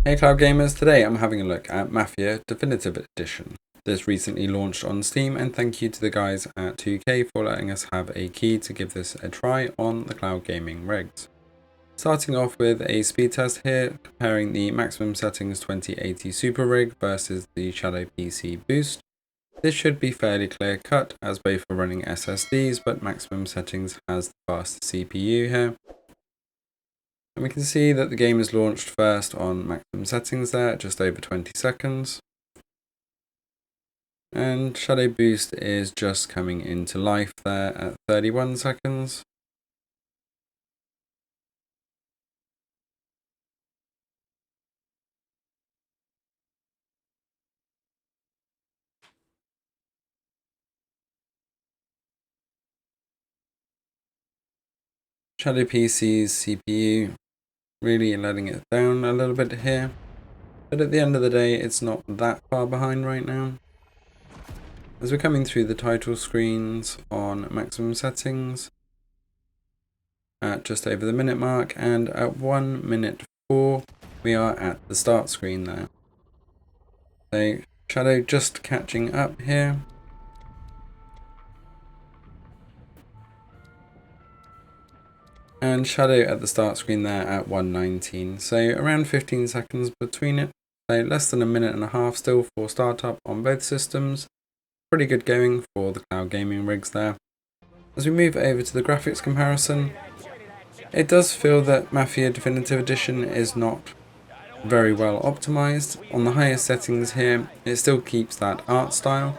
Hey Cloud Gamers, today I'm having a look at Mafia Definitive Edition. This recently launched on Steam, and thank you to the guys at 2K for letting us have a key to give this a try on the Cloud Gaming rigs. Starting off with a speed test here, comparing the maximum settings 2080 Super Rig versus the Shadow PC Boost. This should be fairly clear cut as both are running SSDs, but maximum settings has the fastest CPU here. And we can see that the game is launched first on maximum settings there at just over 20 seconds. And Shadow Boost is just coming into life there at 31 seconds. Shadow PC's CPU really letting it down a little bit here. But at the end of the day, it's not that far behind right now. As we're coming through the title screens on maximum settings at just over the minute mark, and at 1 minute 4 we are at the start screen there. So Shadow just catching up here. And Shadow at the start screen there at 1:19, so around 15 seconds between it. So less than a minute and a half still for startup on both systems. Pretty good going for the Cloud Gaming rigs there. As we move over to the graphics comparison, it does feel that Mafia Definitive Edition is not very well optimized. On the highest settings here, it still keeps that art style,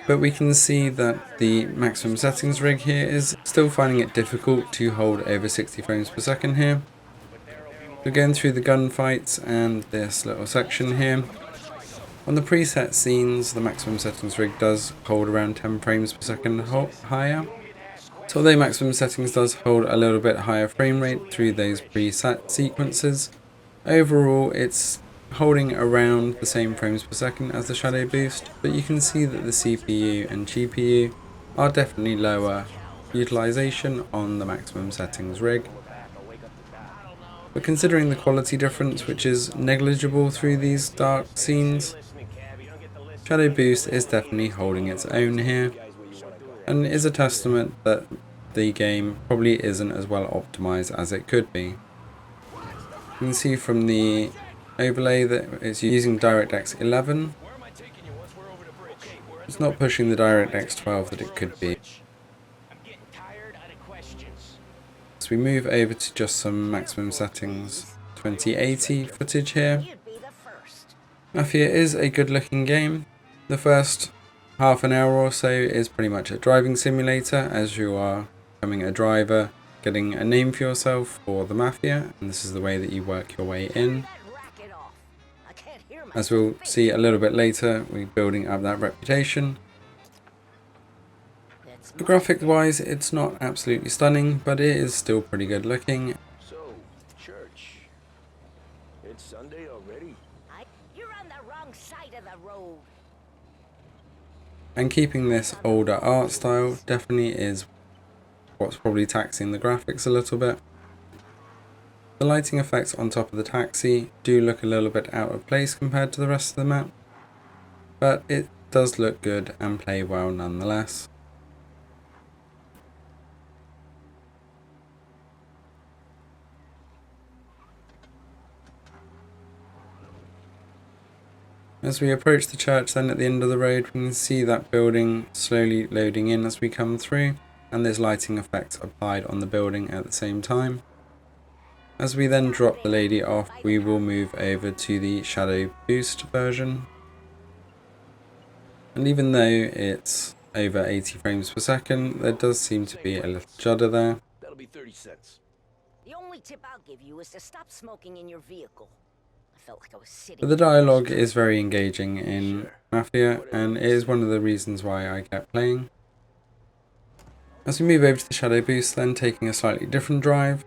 but we can see that the maximum settings rig here is still finding it difficult to hold over 60 frames per second here. We're going through the gunfights and this little section here. On the preset scenes, the maximum settings rig does hold around 10 frames per second higher. So although maximum settings does hold a little bit higher frame rate through those preset sequences, overall it's holding around the same frames per second as the Shadow Boost, but you can see that the CPU and GPU are definitely lower utilization on the maximum settings rig. But considering the quality difference, which is negligible through these dark scenes, Shadow Boost is definitely holding its own here, and is a testament that the game probably isn't as well optimized as it could be. You can see from the overlay that it's using DirectX 11. It's not pushing the DirectX 12 that it could be. So we move over to just some maximum settings 2080 footage here. Mafia is a good looking game. The first half an hour or so is pretty much a driving simulator as you are becoming a driver, getting a name for yourself for the Mafia, and this is the way that you work your way in. As we'll see a little bit later, we're building up that reputation. Graphics wise, it's not absolutely stunning, but it is still pretty good looking. So, church. It's Sunday already. You're on the wrong side of the road. And keeping this older art style definitely is what's probably taxing the graphics a little bit. The lighting effects on top of the taxi do look a little bit out of place compared to the rest of the map, but it does look good and play well nonetheless. As we approach the church then at the end of the road, we can see that building slowly loading in as we come through, and there's lighting effects applied on the building at the same time. As we then drop the lady off, we will move over to the Shadow Boost version. And even though it's over 80 frames per second, there does seem to be a little judder there. That'll be 30 cents. The only tip I'll give you is to stop smoking in your vehicle. I felt like I was sitting. But the dialogue is very engaging in Mafia, and it is one of the reasons why I kept playing. As we move over to the Shadow Boost then, taking a slightly different drive.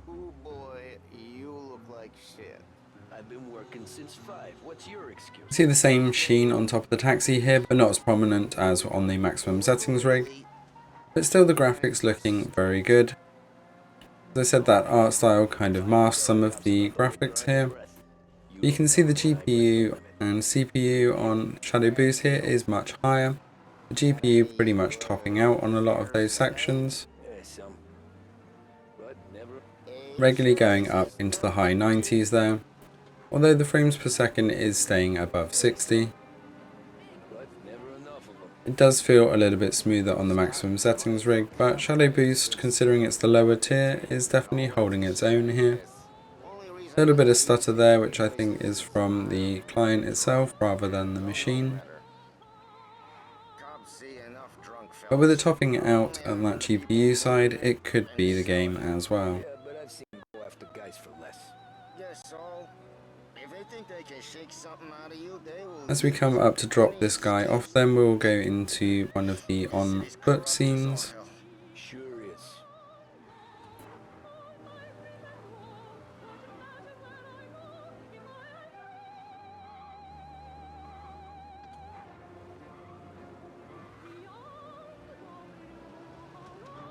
Oh boy, you look like shit. I've been working since 5. What's your excuse? See the same sheen on top of the taxi here, but not as prominent as on the maximum settings rig. but still the graphics looking very good. As I said, that art style kind of masks some of the graphics here. You can see the GPU and CPU on Shadow Boost here is much higher. The GPU pretty much topping out on a lot of those sections, regularly going up into the high 90s there, although the frames per second is staying above 60. It does feel a little bit smoother on the maximum settings rig, but Shadow Boost, considering it's the lower tier, is definitely holding its own here. A little bit of stutter there, which I think is from the client itself rather than the machine. But with it topping out on that GPU side, it could be the game as well. As we come up to drop this guy off, then we'll go into one of the on foot scenes.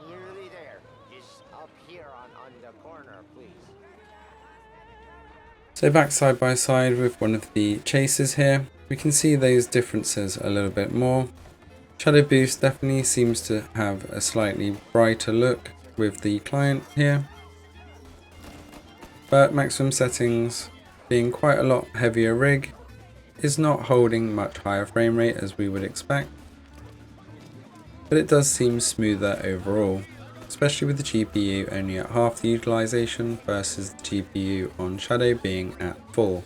Nearly there. Just up here on the corner, please. So back side by side with one of the chases here, we can see those differences a little bit more. Shadow Boost definitely seems to have a slightly brighter look with the client here, but maximum settings, being quite a lot heavier rig, is not holding much higher frame rate as we would expect, but it does seem smoother overall, especially with the GPU only at half the utilization versus the GPU on Shadow being at full.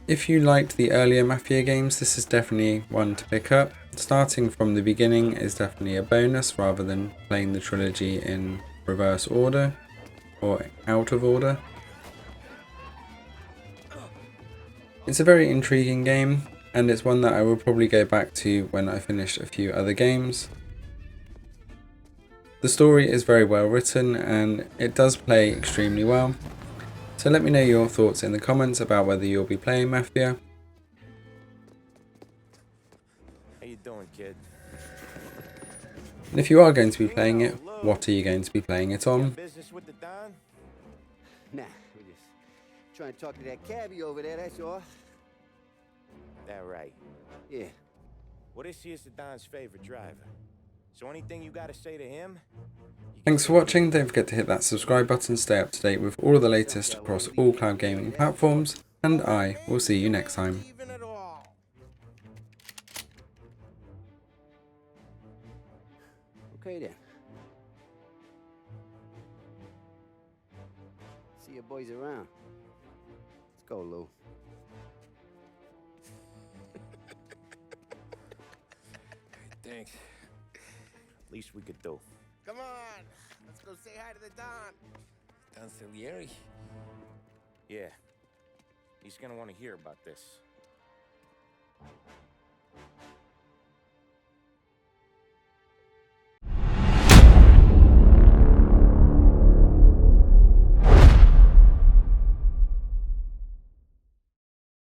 If you liked the earlier Mafia games, this is definitely one to pick up. Starting from the beginning is definitely a bonus rather than playing the trilogy in reverse order or out of order. It's a very intriguing game, and it's one that I will probably go back to when I finish a few other games. The story is very well written and it does play extremely well. So let me know your thoughts in the comments about whether you'll be playing Mafia. How you doing, kid? And if you are going to be playing it, what are you going to be playing it on? Business with the Don? Nah, we're just trying to talk to that cabbie over there, that's all. That right. Yeah. Well, this here's the Don's favorite driver. So anything you gotta say to him? Thanks for watching. Don't forget to hit that subscribe button to stay up to date with all of the latest across all cloud gaming platforms, and I will see you next time. Even at all. Okay then. See your boys around. Let's go, Lou. Thanks. Least we could do. Come on, let's go say hi to the Don. Don Salieri? Yeah. He's gonna want to hear about this.